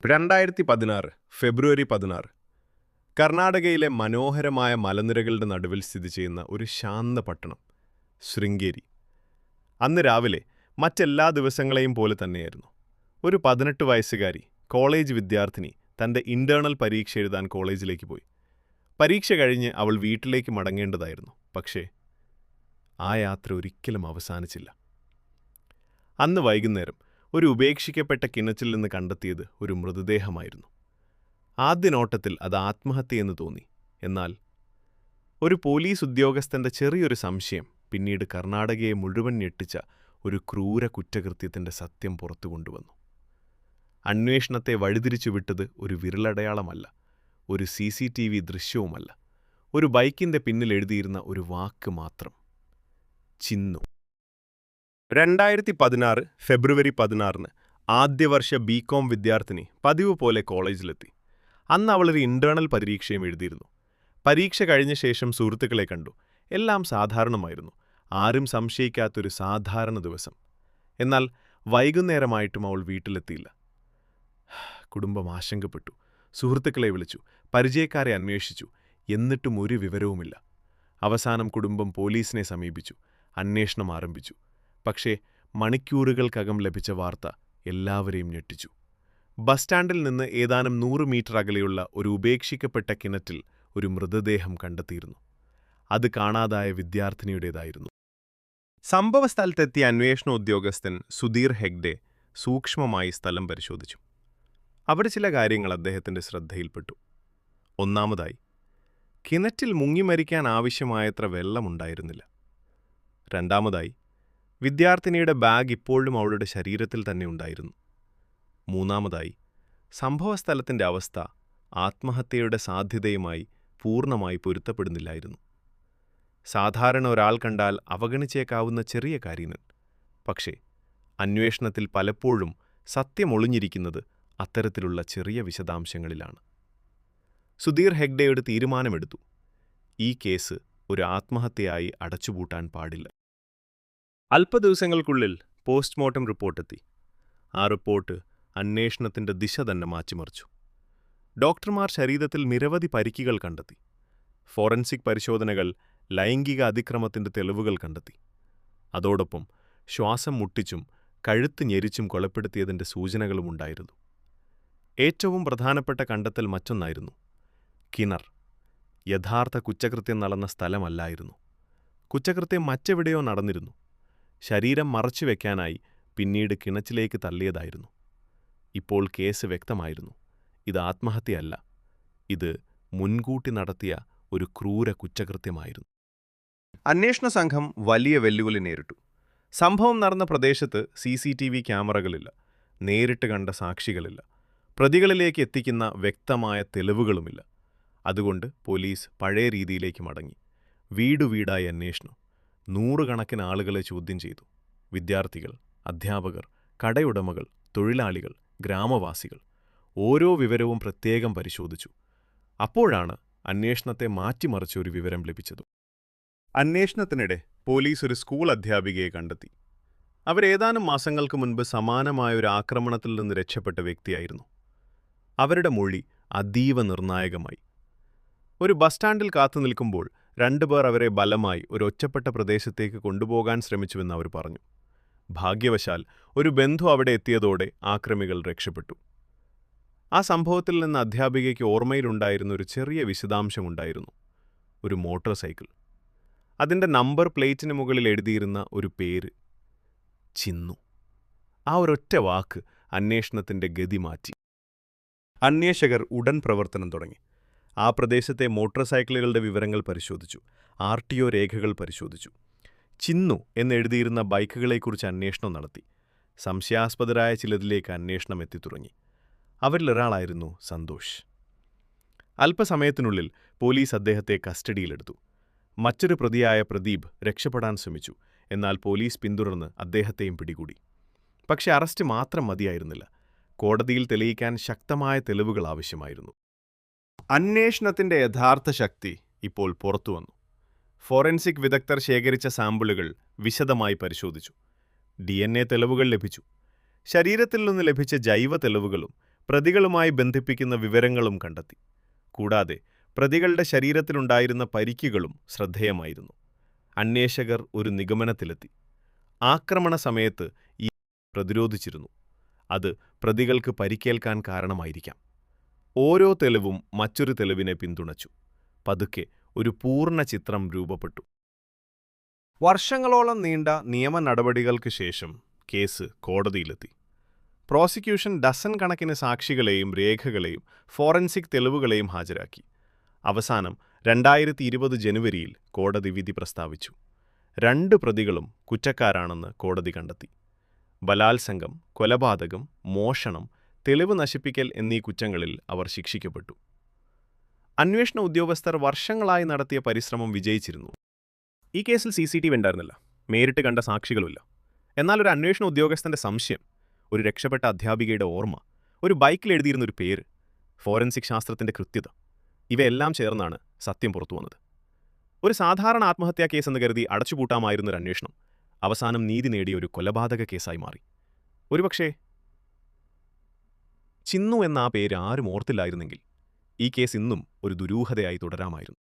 2016 ഫെബ്രുവരി 16 കർണാടകയിലെ മനോഹരമായ മലനിരകളുടെ നടുവിൽ സ്ഥിതി ചെയ്യുന്ന ഒരു ശാന്ത പട്ടണം ശൃംഗേരി. അന്ന് രാവിലെ മറ്റെല്ലാ ദിവസങ്ങളെയും പോലെ തന്നെയായിരുന്നു. ഒരു 18 വയസ്സുകാരി കോളേജ് വിദ്യാർത്ഥിനി തന്റെ ഇന്റേണൽ പരീക്ഷ എഴുതാൻ കോളേജിലേക്ക് പോയി. പരീക്ഷ കഴിഞ്ഞ് അവൾ വീട്ടിലേക്ക് മടങ്ങേണ്ടതായിരുന്നു. പക്ഷേ ആ യാത്ര ഒരിക്കലും അവസാനിച്ചില്ല. അന്ന് വൈകുന്നേരം ഒരു ഉപേക്ഷിക്കപ്പെട്ട കിണറ്റിൽ നിന്ന് കണ്ടെത്തിയത് ഒരു മൃതദേഹമായിരുന്നു. ആദ്യ നോട്ടത്തിൽ അത് ആത്മഹത്യയെന്ന് തോന്നി. എന്നാൽ ഒരു പോലീസ് ഉദ്യോഗസ്ഥന്റെ ചെറിയൊരു സംശയം പിന്നീട് കർണാടകയെ മുഴുവൻ ഞെട്ടിച്ച ഒരു ക്രൂര കുറ്റകൃത്യത്തിന്റെ സത്യം പുറത്തു കൊണ്ടുവന്നു. അന്വേഷണത്തെ വഴിതിരിച്ചുവിട്ടത് ഒരു വിരലടയാളമല്ല, ഒരു CCTV ദൃശ്യവുമല്ല, ഒരു ബൈക്കിന്റെ പിന്നിൽ എഴുതിയിരുന്ന ഒരു വാക്ക് മാത്രം: ചിന്നു. 2016 ഫെബ്രുവരി 16 ആദ്യവർഷ BCom വിദ്യാർത്ഥിനി പതിവ് പോലെ കോളേജിലെത്തി. അന്ന് അവളൊരു ഇന്റേണൽ പരീക്ഷയും എഴുതിയിരുന്നു. പരീക്ഷ കഴിഞ്ഞ ശേഷം സുഹൃത്തുക്കളെ കണ്ടു. എല്ലാം സാധാരണമായിരുന്നു. ആരും സംശയിക്കാത്തൊരു സാധാരണ ദിവസം. എന്നാൽ വൈകുന്നേരമായിട്ടും അവൾ വീട്ടിലെത്തിയില്ല. കുടുംബം ആശങ്കപ്പെട്ടു. സുഹൃത്തുക്കളെ വിളിച്ചു, പരിചയക്കാരെ അന്വേഷിച്ചു. എന്നിട്ടും ഒരു വിവരവുമില്ല. അവസാനം കുടുംബം പോലീസിനെ സമീപിച്ചു. അന്വേഷണം ആരംഭിച്ചു. പക്ഷേ മണിക്കൂറുകൾക്കകം ലഭിച്ച വാർത്ത എല്ലാവരെയും ഞെട്ടിച്ചു. ബസ് സ്റ്റാൻഡിൽ നിന്ന് ഏതാനും 100 മീറ്റർ അകലെയുള്ള ഒരു ഉപേക്ഷിക്കപ്പെട്ട കിണറ്റിൽ ഒരു മൃതദേഹം കണ്ടെത്തിയിരുന്നു. അത് കാണാതായ വിദ്യാർത്ഥിനിയുടേതായിരുന്നു. സംഭവസ്ഥലത്തെത്തിയ അന്വേഷണ ഉദ്യോഗസ്ഥൻ സുധീർ ഹെഗ്ഡെ സൂക്ഷ്മമായി സ്ഥലം പരിശോധിച്ചു. അവിടെ ചില കാര്യങ്ങൾ അദ്ദേഹത്തിന്റെ ശ്രദ്ധയിൽപ്പെട്ടു. ഒന്നാമതായി, കിണറ്റിൽ മുങ്ങിമരിക്കാൻ ആവശ്യമായത്ര വെള്ളമുണ്ടായിരുന്നില്ല. രണ്ടാമതായി, വിദ്യാർത്ഥിനിയുടെ ബാഗ് ഇപ്പോഴും അവളുടെ ശരീരത്തിൽ തന്നെ ഉണ്ടായിരുന്നു. മൂന്നാമതായി, സംഭവസ്ഥലത്തിന്റെ അവസ്ഥ ആത്മഹത്യയുടെ സാധ്യതയുമായി പൂർണ്ണമായി പൊരുത്തപ്പെടുന്നില്ലായിരുന്നു. സാധാരണ ഒരാൾ കണ്ടാൽ അവഗണിച്ചേക്കാവുന്ന ചെറിയ കാര്യങ്ങൾ. പക്ഷേ അന്വേഷണത്തിൽ പലപ്പോഴും സത്യമൊളിഞ്ഞിരിക്കുന്നത് അത്തരത്തിലുള്ള ചെറിയ വിശദാംശങ്ങളിലാണ്. സുധീർ ഹെഗ്ഡെ ഒരു തീരുമാനമെടുത്തു: ഈ കേസ് ഒരു ആത്മഹത്യയായി അടച്ചുപൂട്ടാൻ പാടില്ല. അല്പദിവസങ്ങൾക്കുള്ളിൽ പോസ്റ്റ്മോർട്ടം റിപ്പോർട്ടെത്തി. ആ റിപ്പോർട്ട് അന്വേഷണത്തിന്റെ ദിശ തന്നെ മാറ്റിമറിച്ചു. ഡോക്ടർമാർ ശരീരത്തിൽ നിരവധി പരിക്കുകൾ കണ്ടെത്തി. ഫോറൻസിക് പരിശോധനകൾ ലൈംഗിക അതിക്രമത്തിന്റെ തെളിവുകൾ കണ്ടെത്തി. അതോടൊപ്പം ശ്വാസം മുട്ടിച്ചും കഴുത്ത് ഞെരിച്ചും കൊലപ്പെടുത്തിയതിന്റെ സൂചനകളുമുണ്ടായിരുന്നു. ഏറ്റവും പ്രധാനപ്പെട്ട കണ്ടെത്തൽ മറ്റൊന്നായിരുന്നു: കിണർ യഥാർത്ഥ കുറ്റകൃത്യം നടന്ന സ്ഥലമല്ലായിരുന്നു. കുറ്റകൃത്യം മറ്റെവിടെയോ നടന്നിരുന്നു. ശരീരം മറച്ചുവെക്കാനായി പിന്നീട് കിണറ്റിലേക്ക് തള്ളിയതായിരുന്നു. ഇപ്പോൾ കേസ് വ്യക്തമായിരുന്നു. ഇത് ആത്മഹത്യയല്ല, ഇത് മുൻകൂട്ടി നടത്തിയ ഒരു ക്രൂര കുറ്റകൃത്യമായിരുന്നു. അന്വേഷണ സംഘം വലിയ വെല്ലുവിളി നേരിട്ടു. സംഭവം നടന്ന പ്രദേശത്ത് CCTV ക്യാമറകളില്ല, നേരിട്ട് കണ്ട സാക്ഷികളില്ല, പ്രതികളിലേക്ക് എത്തിക്കുന്ന വ്യക്തമായ തെളിവുകളുമില്ല. അതുകൊണ്ട് പോലീസ് പഴയ രീതിയിലേക്ക് മടങ്ങി. വീടുവീടായി അന്വേഷണം. 100 കണക്കിന് ആളുകളെ ചോദ്യം ചെയ്തു. വിദ്യാർത്ഥികൾ, അധ്യാപകർ, കടയുടമകൾ, തൊഴിലാളികൾ, ഗ്രാമവാസികൾ. ഓരോ വിവരവും പ്രത്യേകം പരിശോധിച്ചു. അപ്പോഴാണ് അന്വേഷണത്തെ മാറ്റിമറിച്ച ഒരു വിവരം ലഭിച്ചത്. അന്വേഷണത്തിനിടെ പോലീസ് ഒരു സ്കൂൾ അധ്യാപികയെ കണ്ടെത്തി. അവരേതാനും മാസങ്ങൾക്ക് മുൻപ് സമാനമായ ഒരു ആക്രമണത്തിൽ നിന്ന് രക്ഷപ്പെട്ട വ്യക്തിയായിരുന്നു. അവരുടെ മൊഴി അതീവ നിർണായകമായി. ഒരു ബസ് സ്റ്റാൻഡിൽ കാത്തുനിൽക്കുമ്പോൾ 2 പേർ അവരെ ബലമായി ഒരു ഒറ്റപ്പെട്ട പ്രദേശത്തേക്ക് കൊണ്ടുപോകാൻ ശ്രമിച്ചുവെന്ന് അവർ പറഞ്ഞു. ഭാഗ്യവശാൽ ഒരു ബന്ധു അവിടെ എത്തിയതോടെ ആക്രമികൾ രക്ഷപ്പെട്ടു. ആ സംഭവത്തിൽ നിന്ന് അധ്യാപികയ്ക്ക് ഓർമ്മയിലുണ്ടായിരുന്ന ഒരു ചെറിയ വിശദാംശമുണ്ടായിരുന്നു: ഒരു മോട്ടോർ സൈക്കിൾ. അതിൻ്റെ നമ്പർ പ്ലേറ്റിന് മുകളിൽ എഴുതിയിരുന്ന ഒരു പേര്: ചിന്നു. ആ ഒരൊറ്റ വാക്ക് അന്വേഷണത്തിന്റെ ഗതി മാറ്റി. അന്വേഷകർ ഉടൻ പ്രവർത്തനം തുടങ്ങി. ആ പ്രദേശത്തെ മോട്ടോർ സൈക്കിളുകളുടെ വിവരങ്ങൾ പരിശോധിച്ചു. RTO രേഖകൾ പരിശോധിച്ചു. ചിന്നു എന്നെഴുതിയിരുന്ന ബൈക്കുകളെക്കുറിച്ച് അന്വേഷണം നടത്തി. സംശയാസ്പദരായ ചിലതിലേക്ക് അന്വേഷണം എത്തിത്തുടങ്ങി. അവരിലൊരാളായിരുന്നു സന്തോഷ്. അല്പസമയത്തിനുള്ളിൽ പോലീസ് അദ്ദേഹത്തെ കസ്റ്റഡിയിലെടുത്തു. മറ്റൊരു പ്രതിയായ പ്രദീപ് രക്ഷപ്പെടാൻ ശ്രമിച്ചു. എന്നാൽ പോലീസ് പിന്തുടർന്ന് അദ്ദേഹത്തെയും പിടികൂടി. പക്ഷെ അറസ്റ്റ് മാത്രം മതിയായിരുന്നില്ല. കോടതിയിൽ തെളിയിക്കാൻ ശക്തമായ തെളിവുകൾ ആവശ്യമായിരുന്നു. അന്വേഷണത്തിന്റെ യഥാർത്ഥ ശക്തി ഇപ്പോൾ പുറത്തുവന്നു. ഫോറൻസിക് വിദഗ്ധർ ശേഖരിച്ച സാമ്പിളുകൾ വിശദമായി പരിശോധിച്ചു. DNA തെളിവുകൾ ലഭിച്ചു. ശരീരത്തിൽ നിന്ന് ലഭിച്ച ജൈവ തെളിവുകളും പ്രതികളുമായി ബന്ധിപ്പിക്കുന്ന വിവരങ്ങളും കണ്ടെത്തി. കൂടാതെ പ്രതികളുടെ ശരീരത്തിലുണ്ടായിരുന്ന പരിക്കുകളും ശ്രദ്ധേയമായിരുന്നു. അന്വേഷകർ ഒരു നിഗമനത്തിലെത്തി. ആക്രമണ സമയത്ത് ഈ പ്രതിരോധിച്ചിരുന്നു. അത് പ്രതികൾക്ക് പരിക്കേൽക്കാൻ കാരണമായിരിക്കാം. ഓരോ തെളിവും മറ്റൊരു തെളിവിനെ പിന്തുണച്ചു. പതുക്കെ ഒരു പൂർണ്ണ ചിത്രം രൂപപ്പെട്ടു. വർഷങ്ങളോളം നീണ്ട നിയമ നടപടികൾക്ക് ശേഷം കേസ് കോടതിയിലെത്തി. പ്രോസിക്യൂഷൻ ഡസൻ കണക്കിന് സാക്ഷികളെയും രേഖകളെയും ഫോറൻസിക് തെളിവുകളെയും ഹാജരാക്കി. അവസാനം 2020 ജനുവരിയിൽ കോടതി വിധി പ്രസ്താവിച്ചു. 2 പ്രതികളും കുറ്റക്കാരാണെന്ന് കോടതി കണ്ടെത്തി. ബലാത്സംഗം, കൊലപാതകം, മോഷണം, തെളിവ് നശിപ്പിക്കൽ എന്നീ കുറ്റങ്ങളിൽ അവർ ശിക്ഷിക്കപ്പെട്ടു. അന്വേഷണ ഉദ്യോഗസ്ഥർ വർഷങ്ങളായി നടത്തിയ പരിശ്രമം വിജയിച്ചിരുന്നു. ഈ കേസിൽ CCTV ഉണ്ടായിരുന്നില്ല, നേരിട്ട് കണ്ട സാക്ഷികളുമില്ല. എന്നാൽ ഒരു അന്വേഷണ ഉദ്യോഗസ്ഥന്റെ സംശയം, ഒരു രക്ഷപ്പെട്ട അധ്യാപികയുടെ ഓർമ്മ, ഒരു ബൈക്കിൽ എഴുതിയിരുന്നൊരു പേര്, ഫോറൻസിക് ശാസ്ത്രത്തിന്റെ കൃത്യത, ഇവയെല്ലാം ചേർന്നാണ് സത്യം പുറത്തുവന്നത്. ഒരു സാധാരണ ആത്മഹത്യാ കേസെന്ന് കരുതി അടച്ചുപൂട്ടാമായിരുന്നൊരു അന്വേഷണം അവസാനം നീതി നേടിയ ഒരു കൊലപാതക കേസായി മാറി. ഒരുപക്ഷേ ചിന്നു എന്ന ആ പേര് ആരും ഓർത്തില്ലായിരുന്നെങ്കിൽ ഈ കേസ് ഇന്നും ഒരു ദുരൂഹതയായി തുടരാമായിരുന്നു.